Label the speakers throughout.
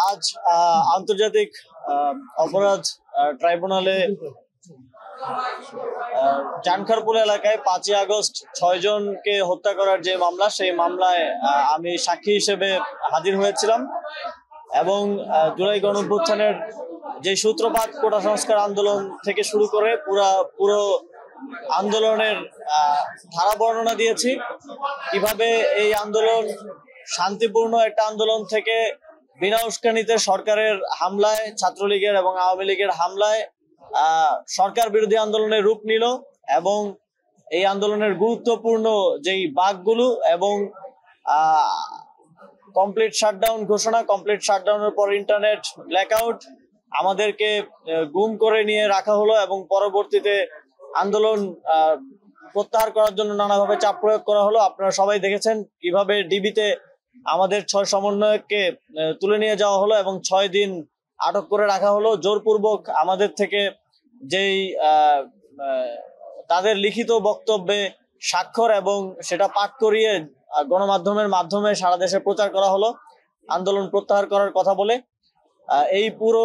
Speaker 1: আজ আন্তর্জাতিক অপরাধ ট্রাইব্যুনালে চানখারপুল এলাকায় 5ই আগস্ট 6 জনকে হত্যা করার যে মামলা, সেই মামলায় আমি সাক্ষী হিসেবে হাজির হয়েছিলাম এবং জুলাই গণঅভ্যুত্থানের যে সূত্রপাত কোটা সংস্কার আন্দোলন থেকে শুরু করে পুরো আন্দোলনের ধারা বর্ণনা দিয়েছি। কিভাবে এই আন্দোলন শান্তিপূর্ণ একটা আন্দোলন থেকে বিনা উস্কানিতে সরকারের হামলায়, ছাত্রলীগের এবং আওয়ামী লীগের হামলায় সরকার বিরোধী আন্দোলনের রূপ নিল এবং এই আন্দোলনের গুরুত্বপূর্ণ যেই বাকগুলো এবং কমপ্লিট শাটডাউন ঘোষণা, কমপ্লিট শাটডাউনের পর ইন্টারনেট ব্ল্যাকআউট, আমাদেরকে গুম করে নিয়ে রাখা হলো এবং পরবর্তীতে আন্দোলন প্রত্যাহার করার জন্য নানাভাবে চাপ প্রয়োগ করা হলো। আপনারা সবাই দেখেছেন কিভাবে ডিবিতে আমাদের 6 সমন্বয়ককে তুলে নিয়ে যাওয়া হলো এবং 6 দিন আটক করে রাখা হলো। জোরপূর্বক আমাদের থেকে যেই তাদের লিখিত বক্তব্যে স্বাক্ষর এবং সেটা পাঠ করিয়ে গণমাধ্যমের মাধ্যমে সারা দেশে প্রচার করা হলো আন্দোলন প্রত্যাহার করার কথা বলে। এই পুরো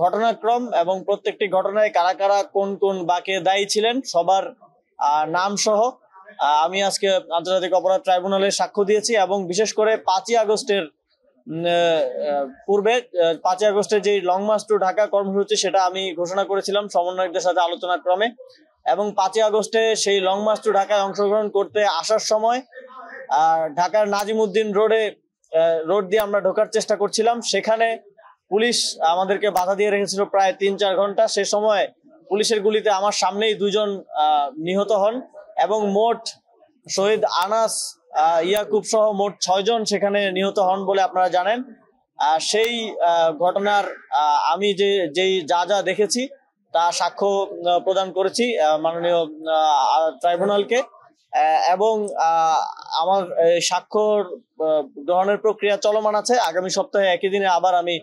Speaker 1: ঘটনাক্রম এবং প্রত্যেকটি ঘটনায় কারা কারা কোন কোন বাকে দায়ী ছিলেন সবার নাম সহ আমি আজকে আন্তর্জাতিক অপরাধ ট্রাইব্যুনালে সাক্ষ্য দিয়েছি এবং বিশেষ করে 5ই আগস্টের পূর্বে 5ই আগস্টের যে লং মার্চ টু ঢাকা কর্মসূচি, সেটা আমি ঘোষণা করেছিলাম সমন্বয়কদের সাথে আলোচনা ক্রমে এবং 5ই আগস্টে সেই লং মার্চ টু ঢাকায় অংশগ্রহণ করতে আসার সময় ঢাকার নাজিমউদ্দিন রোড দিয়ে আমরা ঢোকার চেষ্টা করছিলাম। সেখানে পুলিশ আমাদেরকে বাধা দিয়ে রেখেছিল প্রায় 3-4 ঘন্টা। সে সময় পুলিশের গুলিতে আমার সামনেই 2 জন নিহত হন এবং মোট শহীদ আনাস ইয়াকুব সহ মোট 6 জন সেখানে নিহত হন বলে আপনারা জানেন। সেই ঘটনার আমি যেই যা দেখেছি তা সাক্ষ্য প্রদান করেছি মাননীয় ট্রাইব্যুনালকে এবং আমার সাক্ষ্যর গ্রহণের প্রক্রিয়া চলমান আছে। আগামী সপ্তাহে একই দিনে আবার আমি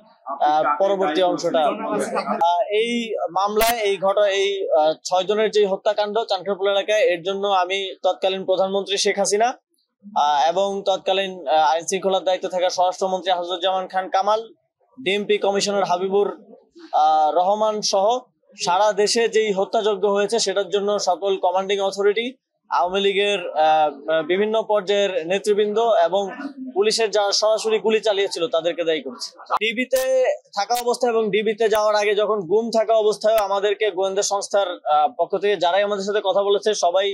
Speaker 1: পরবর্তী অংশটা এই মামলায় এই 6 জনের যে হত্যাকাণ্ড চানখারপুল এলাকায়, এর জন্য আমি তৎকালীন প্রধানমন্ত্রী শেখ হাসিনা এবং তৎকালীন আইন শৃঙ্খলার দায়িত্বে থাকা স্বরাষ্ট্রমন্ত্রী হাজরুজ্জামান খান কামাল, ডিএমপি কমিশনার হাবিবুর রহমান সহ সারা দেশে যেই হত্যাযজ্ঞ হয়েছে সেটার জন্য সকল কমান্ডিং অথরিটি, আওয়ামী লীগের বিভিন্ন পর্যায়ের নেতৃবৃন্দ এবং পুলিশের যারা সরাসরি গুলি চালিয়েছিল তাদেরকে দায়ী করছে। ডিবিতে থাকা অবস্থায় এবং ডিবিতে যাওয়ার আগে যখন গুম থাকা অবস্থায় আমাদেরকে গোয়েন্দা সংস্থার পক্ষ থেকে যারাই আমাদের সাথে কথা বলেছে সবাই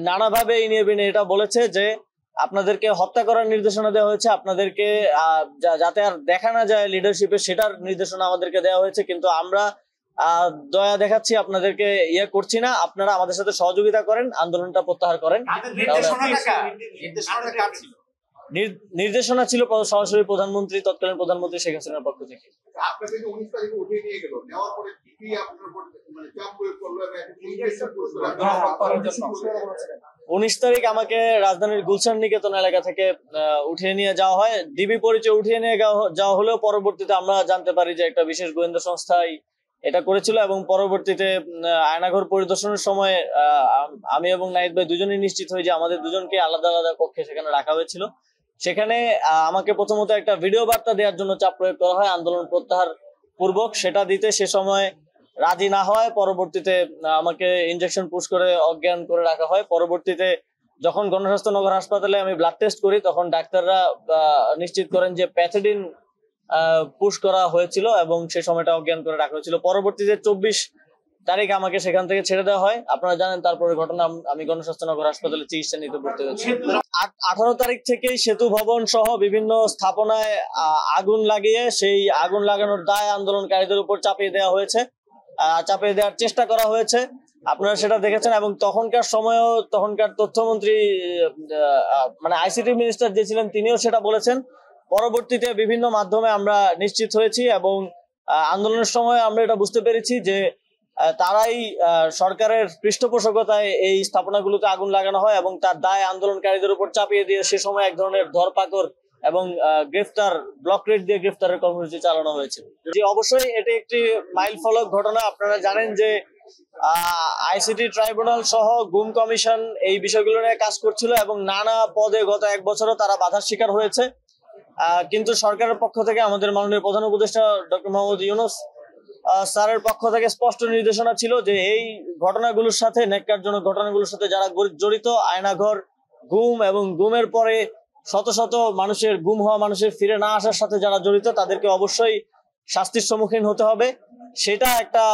Speaker 1: নানাভাবে এই নিয়ে এটা বলেছে যে আপনাদেরকে হত্যা করার নির্দেশনা দেওয়া হয়েছে, আপনাদেরকে যাতে আর দেখা না যায় লিডারশিপে সেটার নির্দেশনা আমাদেরকে দেওয়া হয়েছে, কিন্তু আমরা দয়া দেখাচ্ছি, আপনাদেরকে করছি না, আপনারা আমাদের সাথে সহযোগিতা করেন, আন্দোলনটা প্রত্যাহার করেন। নির্দেশনা ছিল সরাসরি প্রধানমন্ত্রী, তৎকালীন প্রধানমন্ত্রী শেখ হাসিনার পক্ষ থেকে। 19 তারিখ আমাকে রাজধানীর গুলশান নিকেতন এলাকা থেকে উঠিয়ে নিয়ে যাওয়া হয়। ডিবি পরিচয় উঠিয়ে নিয়ে যাওয়া হলেও পরবর্তীতে আমরা জানতে পারি যে একটা বিশেষ গোয়েন্দা সংস্থায় এটা করেছিল এবং পরবর্তীতে আয়নাঘর পরিদর্শনের সময় আমি এবং নাহিদ ভাই দুজনেই নিশ্চিত হই যে আমাদের দুজনকে আলাদা আলাদা কক্ষে সেখানে রাখা হয়েছিল। সেখানে আমাকে প্রথমত একটা ভিডিও বার্তা দেওয়ার জন্য চাপ প্রয়োগ করা হয় আন্দোলন প্রত্যাহার পূর্বক, সেটা দিতে সে সময় রাজি না হয় পরবর্তীতে আমাকে ইনজেকশন পুশ করে অজ্ঞান করে রাখা হয়। পরবর্তীতে যখন গণস্বাস্থ্য নগর হাসপাতালে আমি ব্লাড টেস্ট করি তখন ডাক্তাররা নিশ্চিত করেন যে প্যাথিডিন পুশ করা হয়েছিল এবং সে সময়টা অজ্ঞান করে রাখা হয়েছিল। পরবর্তীতে 24 তারিখ আমাকে সেখান থেকে ছেড়ে দেওয়া হয়। আপনারা জানেন তারপরে ঘটনা আমি গণস্বাস্থ্য নগর হাসপাতালে চিকিৎসা নিতে পড়তে হয়েছে। 18 তারিখ থেকেই সেতু ভবন সহ বিভিন্ন স্থাপনায় আগুন লাগিয়ে সেই আগুন লাগানোর দায় আন্দোলনকারীদের উপর চাপিয়ে দেওয়া হয়েছে, চাপিয়ে দেওয়ার চেষ্টা করা হয়েছে, আপনারা সেটা দেখেছেন। এবং তখনকার সময়ও তখনকার তথ্যমন্ত্রী মানে আইসিটি মিনিস্টার যে ছিলেন তিনিও সেটা বলেছেন। পরবর্তীতে বিভিন্ন মাধ্যমে আমরা নিশ্চিত হয়েছি এবং আন্দোলনের সময় আমরা এটা বুঝতে পেরেছি যে তারাই সরকারের পৃষ্ঠপোষকতায় এই স্থাপনাগুলোতে আগুন লাগানো হয় এবং তার দায় আন্দোলনকারীদের উপর চাপিয়ে দিয়ে সে সময় এক ধরনের ধরপাকড় এবং গ্রেফতার, ব্লক রেড দিয়ে গ্রেফতারের কর্মসূচি চালানো হয়েছে। জি অবশ্যই এটি একটি মাইল ফলক ঘটনা। আপনারা জানেন যে আইসিটি ট্রাইব্যুনাল সহ গুম কমিশন এই বিষয়গুলো নিয়ে কাজ করছিল এবং নানা পদে গত 1 বছরও তারা বাধার শিকার হয়েছে। কিন্তু সরকারের পক্ষ থেকে আমাদের মাননীয় প্রধান উপদেষ্টা ডক্টর মোহাম্মদ ইউনূস স্যারের পক্ষ থেকে স্পষ্ট নির্দেশনা ছিল যে এই ঘটনাগুলোর সাথে, ন্যাক্কারজনক ঘটনাগুলোর সাথে যারা জড়িত, আয়নাঘর, গুম এবং গুমের পরে শত শত মানুষের গুম হওয়া মানুষের ফিরে না আসার সাথে যারা জড়িত তাদেরকে অবশ্যই শাস্তির সম্মুখীন হতে হবে। সেটা একটা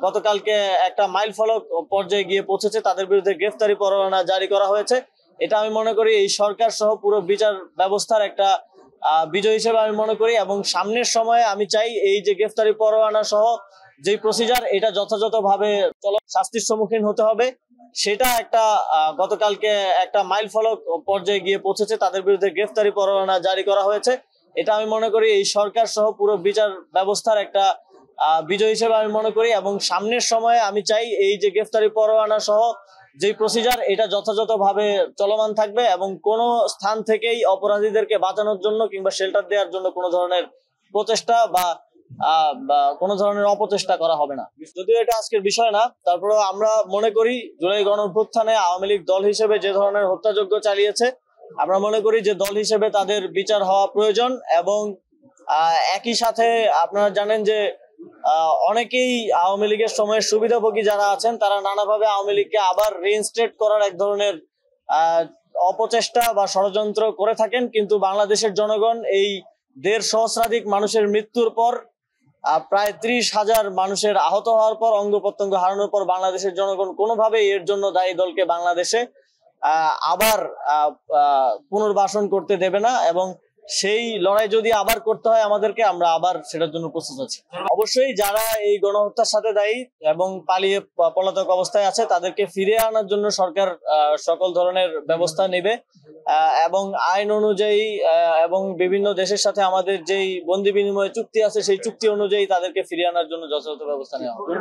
Speaker 1: গতকালকে একটা মাইল ফলক পর্যায়ে গিয়ে পৌঁছেছে, তাদের বিরুদ্ধে গ্রেফতারি পরোয়ানা জারি করা হয়েছে। এটা আমি মনে করি এই সরকার সহ পুরো বিচার ব্যবস্থার একটা বিজয় হিসেবে আমি মনে করি। এবং সামনের সময়ে আমি চাই এই যে গ্রেফতারি পরোয়ানা সহ যে প্রসিজার, এটা যথাযথভাবে শাস্তির সম্মুখীন হতে হবে। সেটা একটা গতকালকে একটা মাইল ফলক পর্যায়ে গিয়ে পৌঁছেছে, তাদের বিরুদ্ধে গ্রেফতারি পরোয়ানা জারি করা হয়েছে। এটা আমি মনে করি এই সরকার সহ পুরো বিচার ব্যবস্থার একটা বিজয় হিসেবে আমি মনে করি। এবং সামনের সময়ে আমি চাই এই যে গ্রেফতারি পরোয়ানা সহ যে প্রসিজার, এটা যথাযথভাবে চলমান থাকবে এবং কোনো স্থান থেকেই অপরাধীদেরকে বাঁচানোর জন্য কিংবা শেল্টার দেওয়ার জন্য কোনো ধরনের প্রচেষ্টা বা কোনো ধরনের অপচেষ্টা করা হবে না। যদিও এটা আজকের বিষয় না, তারপরেও আমরা মনে করি জুলাই গণঅভ্যুত্থানে আওয়ামী লীগ দল হিসেবে যে ধরনের হত্যাযজ্ঞ চালিয়েছে, আমরা মনে করি যে দল হিসেবে তাদের বিচার হওয়া প্রয়োজন। এবং একই সাথে আপনারা জানেন যে অনেকেই আওয়ামী লীগের সময়ের সুবিধাভোগী যারা আছেন তারা নানাভাবে আওয়ামী লীগকে আবার রিইনস্টেট করার এক ধরনের অপচেষ্টা বা ষড়যন্ত্র করে থাকেন। কিন্তু বাংলাদেশের জনগণ এই ১.৫ সহস্রাধিক মানুষের মৃত্যুর পর, প্রায় ৩০,০০০ মানুষের আহত হওয়ার পর, অঙ্গ প্রত্যঙ্গ হারানোর পর বাংলাদেশের জনগণ কোনোভাবেই এর জন্য দায়ী দলকে বাংলাদেশে আবার পুনর্বাসন করতে দেবে না। এবং সেই লড়াই যদি আবার করতে হয় আমাদেরকে, আমরা আবার সেটার জন্য প্রস্তুত আছি। অবশ্যই যারা এই গণহত্যার সাথে দায়ী এবং পালিয়ে পলাতক অবস্থায় আছে তাদেরকে ফিরিয়ে আনার জন্য সরকার সকল ধরনের ব্যবস্থা নেবে। এবং আইন অনুযায়ী এবং বিভিন্ন দেশের সাথে আমাদের যেই বন্দি বিনিময় চুক্তি আছে সেই চুক্তি অনুযায়ী তাদেরকে ফিরিয়ে আনার জন্য যথাযথ ব্যবস্থা নেওয়া হবে।